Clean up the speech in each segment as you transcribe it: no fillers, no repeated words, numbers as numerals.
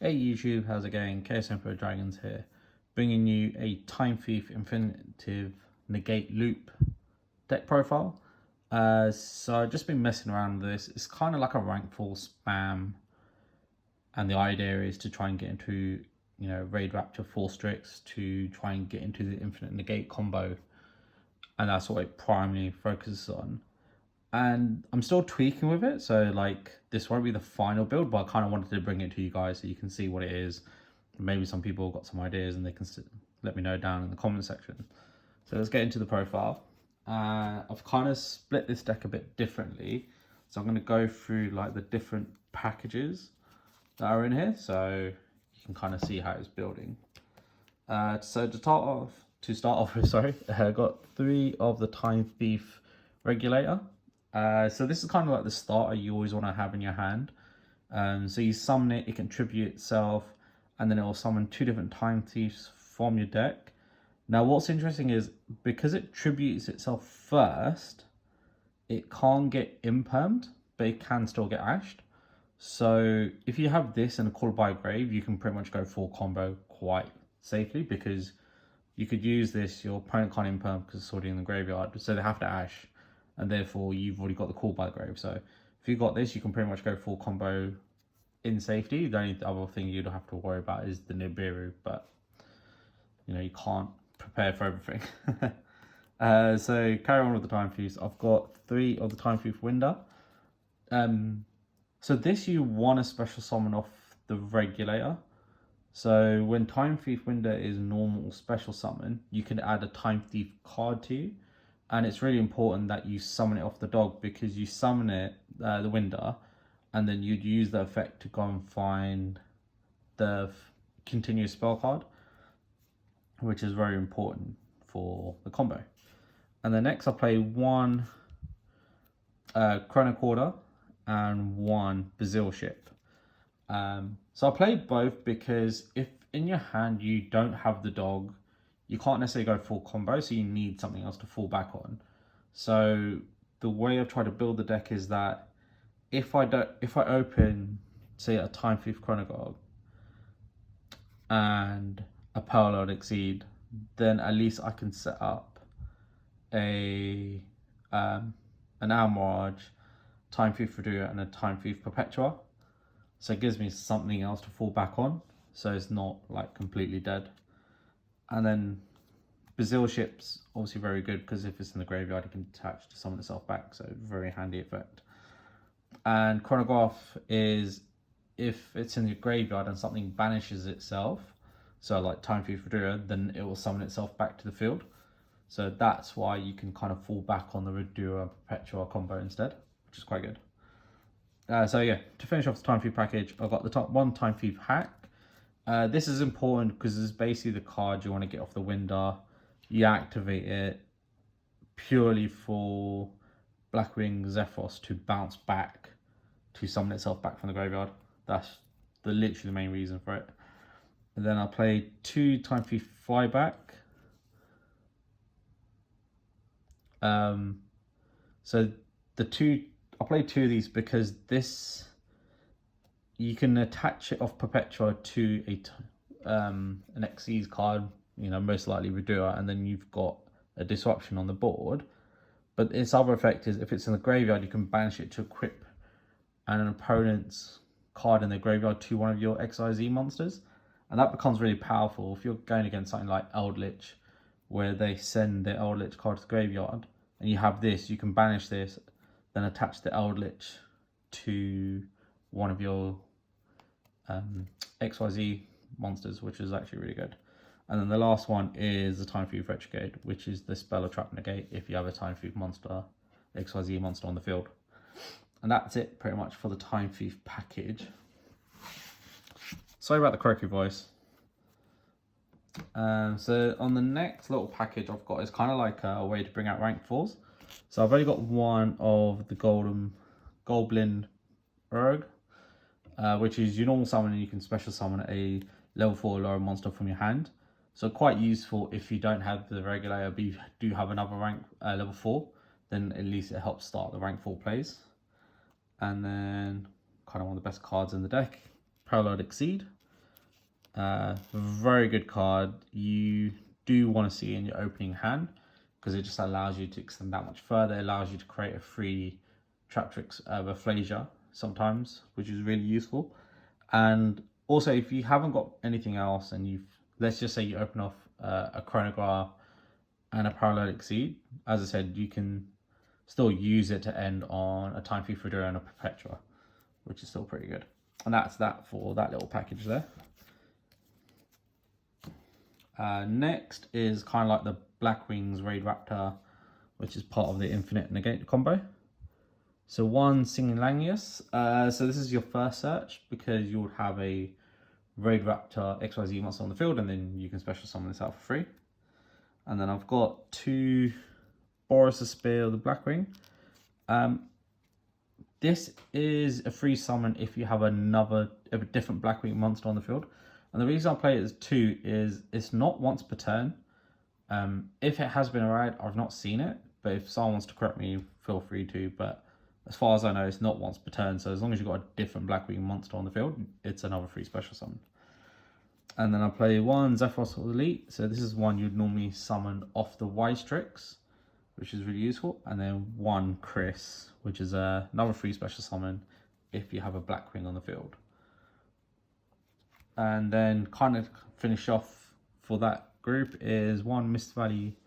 Hey YouTube, how's it going? KS Emperor Dragons here, bringing you a Time Thief Infinitive Negate Loop deck profile. So I've just been messing around with this. It's kind of like a rank 4 spam, and the idea is to try and get into, Raid Raptor 4 Strix to try and get into the Infinite Negate combo, and that's what it primarily focuses on. And I'm still tweaking with it, so like this won't be the final build, but I kind of wanted to bring it to you guys so you can see what it is. Maybe some people got some ideas and they can let me know down in the comment section. So let's get into the profile. I've kind of split this deck a bit differently, so I'm going to go through like the different packages that are in here, so you can kind of see how it's building. So to start off with, sorry, I got 3 of the Time Thief Regulator. So this is kind of like the starter you always want to have in your hand. So you summon it, it can tribute itself, and then it will summon 2 different Time Thieves from your deck. Now what's interesting is, because it tributes itself first, it can't get impermed, but it can still get ashed. So if you have this and a Call by Grave, you can pretty much go full combo quite safely, because you could use this, your opponent can't imperm because it's already in the graveyard, so they have to ash, and therefore you've already got the Call by the Grave. So if you got this, you can pretty much go full combo in safety. The only other thing you'd have to worry about is the Nibiru, but you can't prepare for everything. So carry on with the Time Thieves. I've got 3 of the Time Thief Winder. So this you want to special summon off the Regulator. So when Time Thief Winder is normal special summon, you can add a Time Thief card to you. And it's really important that you summon it off the dog, because you summon it, the Winder, and then you'd use the effect to go and find the continuous spell card, which is very important for the combo. And then next I play 1 Chronocorder and 1 Bazil Ship. So I played both because if in your hand you don't have the dog, you can't necessarily go full combo, so you need something else to fall back on. So the way I've tried to build the deck is that if I open, say, a Time Thief Chronogorg and a Parallel Exceed, then at least I can set up an Almirage, Time Thief Reduer, and a Time Thief Perpetua. So it gives me something else to fall back on, so it's not like completely dead. And then Bazil Ship's obviously very good, because if it's in the graveyard, it can attach to summon itself back, so very handy effect. And Chronograph is if it's in the graveyard and something banishes itself, so like Time Thief Reduer, then it will summon itself back to the field. So that's why you can kind of fall back on the Reduer Perpetua combo instead, which is quite good. So yeah, to finish off the Time Thief package, I've got the top 1 Time Thief Hack. This is important because it's basically the card you want to get off the Winder. You activate it purely for Blackwing Zephyros to bounce back, to summon itself back from the graveyard. That's literally the main reason for it. And then I played 2 Time Thief Flyback. So I played 2 of these because this, you can attach it off Perpetua to an Xyz card, most likely Reduer, and then you've got a disruption on the board. But its other effect is, if it's in the graveyard, you can banish it to equip an opponent's card in the graveyard to one of your Xyz monsters. And that becomes really powerful if you're going against something like Eldritch, where they send their Eldritch card to the graveyard, and you have this, you can banish this, then attach the Eldritch to one of your XYZ monsters, which is actually really good. And then the last one is the Time Thief Retrograde, which is the spell or trap negate if you have a Time Thief monster, XYZ monster on the field. And that's it pretty much for the Time Thief package. Sorry about the croaky voice. So on the next little package I've got is kind of like a way to bring out rank 4s. So I've only got 1 of the Goblin Erg, which is your normal summon, and you can special summon a level 4 lower monster from your hand. So quite useful if you don't have the Regulator but you do have another rank level 4, then at least it helps start the rank 4 plays. And then kind of one of the best cards in the deck, Parallel Exceed. Very good card. You do want to see in your opening hand because it just allows you to extend that much further. It allows you to create a free Traptrix Aphasia sometimes, which is really useful. And also, if you haven't got anything else and you've, let's just say you open off a chronograph and a parallelic seed, as I said, you can still use it to end on a Time Thief Reader and a Perpetua, which is still pretty good. And that's that for that little package there. Next is kind of like the Black Wings Raid Raptor, which is part of the Infinite Negate combo. So one Singing Langius. So this is your first search because you would have a Raid Raptor XYZ monster on the field, and then you can special summon this out for free. And then I've got two Boris the Spear of the Blackwing. This is a free summon if you have a different Blackwing monster on the field. And the reason I play it as two is it's not once per turn. If it has been a raid, I've not seen it, but if someone wants to correct me, feel free to. But as far as I know, it's not once per turn. So as long as you've got a different Blackwing monster on the field, it's another free special summon. And then I play one Zephyros Elite. So this is one you'd normally summon off the Wise Tricks, which is really useful. And then one Chris, which is another free special summon if you have a Blackwing on the field. And then kind of finish off for that group is one Mist Valley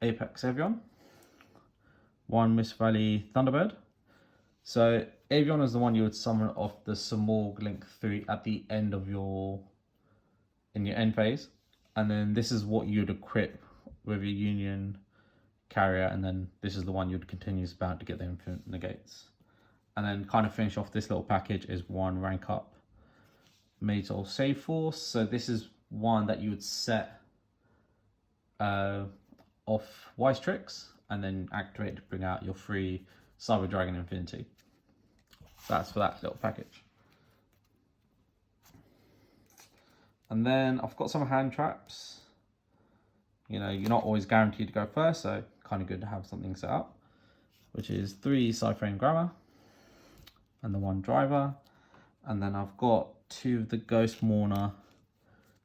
Apex Avion, one Mist Valley Thunderbird. So Avion is the one you would summon off the Samorg Link 3 at the end of your end phase. And then this is what you'd equip with your Union Carrier, and then this is the one you'd continue about to get the Infinite Negates. And then kind of finish off this little package is one rank up Mazel Save Force. So this is one that you would set off Wise Tricks and then activate to bring out your free Cyber Dragon Infinity. That's for that little package. And then I've got some hand traps. You know, you're not always guaranteed to go first, so kind of good to have something set up, which is 3 Cypher Grammar and the 1 Driver. And then I've got 2 of the Ghost Mourner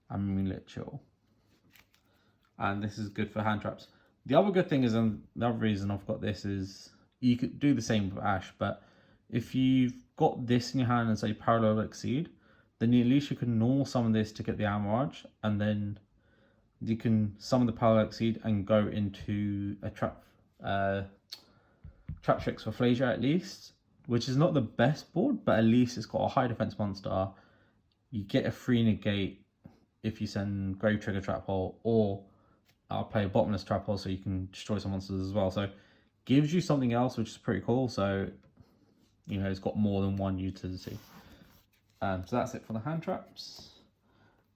and Moonlit Chill. And this is good for hand traps. The other good thing is, and the other reason I've got this is, you could do the same with Ash, but if you've got this in your hand and say Parallel Exceed, then at least you can normal summon this to get the Amarage, and then you can summon the Parallel Exceed and go into a Traptrix for Flasia at least, which is not the best board, but at least it's got a high defense monster. You get a free negate if you send Grave Trigger Trap Hole, or I'll play a Bottomless Trap Hole so you can destroy some monsters as well. So gives you something else, which is pretty cool. So, you know, it's got more than one utility. So that's it for the hand traps.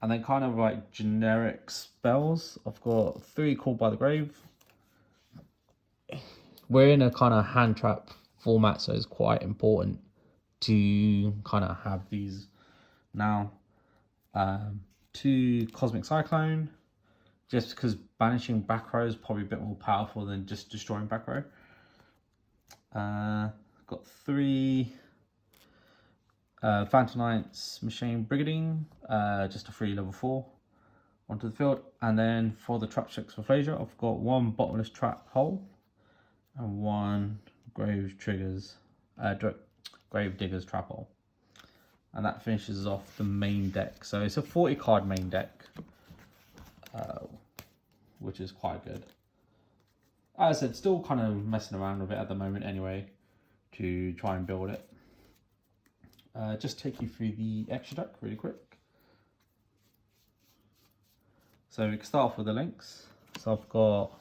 And then kind of like generic spells. I've got 3 Called by the Grave. We're in a kind of hand trap format, so it's quite important to kind of have these now. 2 Cosmic Cyclone, just because banishing back row is probably a bit more powerful than just destroying back row. Got 3 Phantom Knights Machine Brigading, just a free level 4 onto the field. And then for the Traptrix for Flasia, I've got 1 Bottomless Trap Hole and 1 Grave Diggers Trap Hole. And that finishes off the main deck. So it's a 40 card main deck, which is quite good. As I said, still kind of messing around with it at the moment anyway, to try and build it. Just take you through the extra deck really quick. So we can start off with the links. So I've got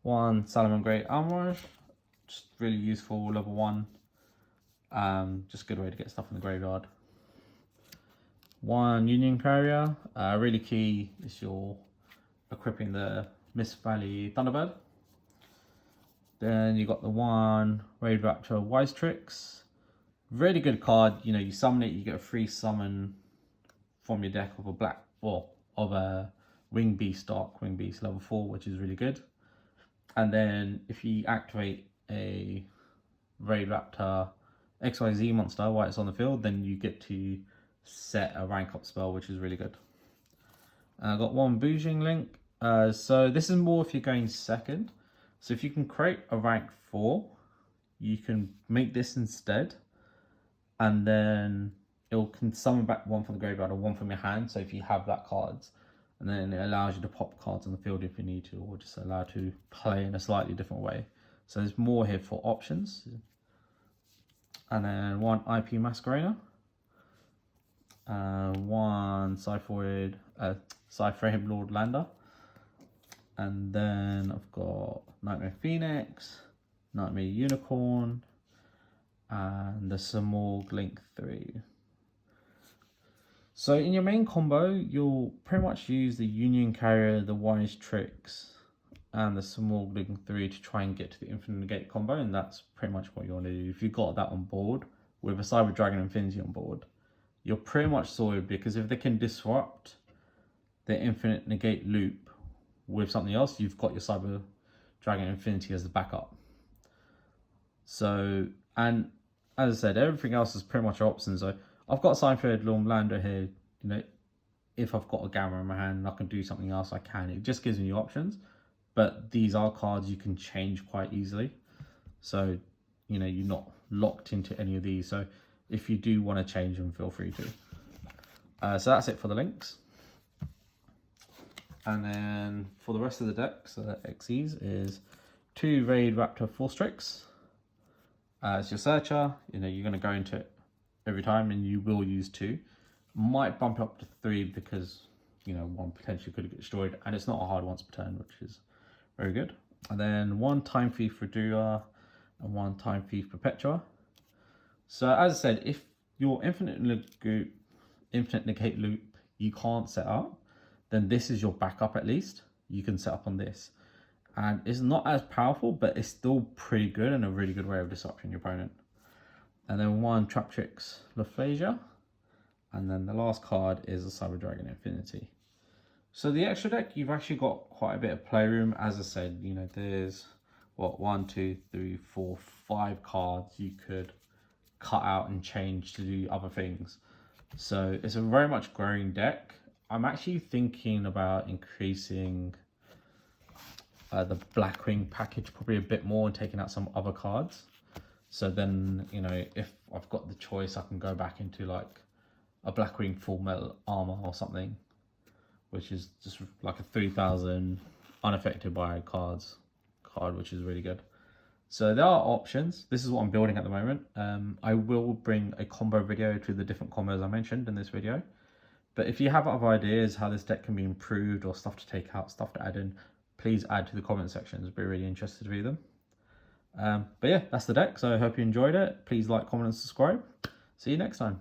1 Salomon Great Armorage, just really useful, level 1. Just a good way to get stuff in the graveyard. 1 Union Carrier, really key is your equipping the Mist Valley Thunderbird. Then you got the 1 Raid Raptor Wise Tricks. Really good card. You know, you summon it, you get a free summon from your deck of a black, or of a Wing Beast Dark Wing Beast level 4, which is really good. And then if you activate a Raid Raptor XYZ monster while it's on the field, then you get to set a rank up spell, which is really good. And I've got one bouging link. So this is more if you're going second. So if you can create a rank 4, you can make this instead. And then it can summon back one from the graveyard or one from your hand. So if you have that cards, and then it allows you to pop cards on the field if you need to, or just allow to play in a slightly different way. So there's more here for options. And then one IP Masquerader, one Cypher Lord Lander, and then I've got Nightmare Phoenix, Nightmare Unicorn, and the Samorg Link 3. So in your main combo, you'll pretty much use the Union Carrier, the Wise Tricks, and the Samorg Link 3 to try and get to the Infinite Negate combo, and that's pretty much what you want to do. If you've got that on board, with a Cyber Dragon Infinity on board, you're pretty much sorted, because if they can disrupt the Infinite Negate loop with something else, you've got your Cyber Dragon Infinity as the backup. So, and as I said, everything else is pretty much options. So I've got Cypher Lord Lander here. You know, if I've got a Gamma in my hand and I can do something else, I can. It just gives me options. But these are cards you can change quite easily. So, you know, you're not locked into any of these. So if you do want to change them, feel free to. So that's it for the links. And then for the rest of the deck, so the XEs is 2 Raid Raptor Force Tricks. It's your searcher. You know, you're going to go into it every time, and you will use 2. Might bump up to 3 because, you know, 1 potentially could get destroyed, and it's not a hard once per turn, which is very good. And then 1 Time Thief Reducer and 1 Time Thief Perpetua. So as I said, if your Infinite Negate loop you can't set up, then this is your backup. At least you can set up on this. And it's not as powerful, but it's still pretty good and a really good way of disrupting your opponent. And then 1 Trap Tricks Laphasia. And then the last card is a Cyber Dragon Infinity. So the extra deck, you've actually got quite a bit of playroom. As I said, you know, there's what, 1, 2, 3, 4, 5 cards you could cut out and change to do other things. So it's a very much growing deck. I'm actually thinking about increasing the Blackwing package probably a bit more and taking out some other cards. So then, you know, if I've got the choice, I can go back into like a Blackwing full metal armor or something, which is just like a 3000 unaffected by cards card, which is really good. So there are options. This is what I'm building at the moment. I will bring a combo video to the different combos I mentioned in this video. But if you have other ideas how this deck can be improved, or stuff to take out, stuff to add in, please add to the comment sections. I'd be really interested to read them. But yeah, that's the deck. So I hope you enjoyed it. Please like, comment, and subscribe. See you next time.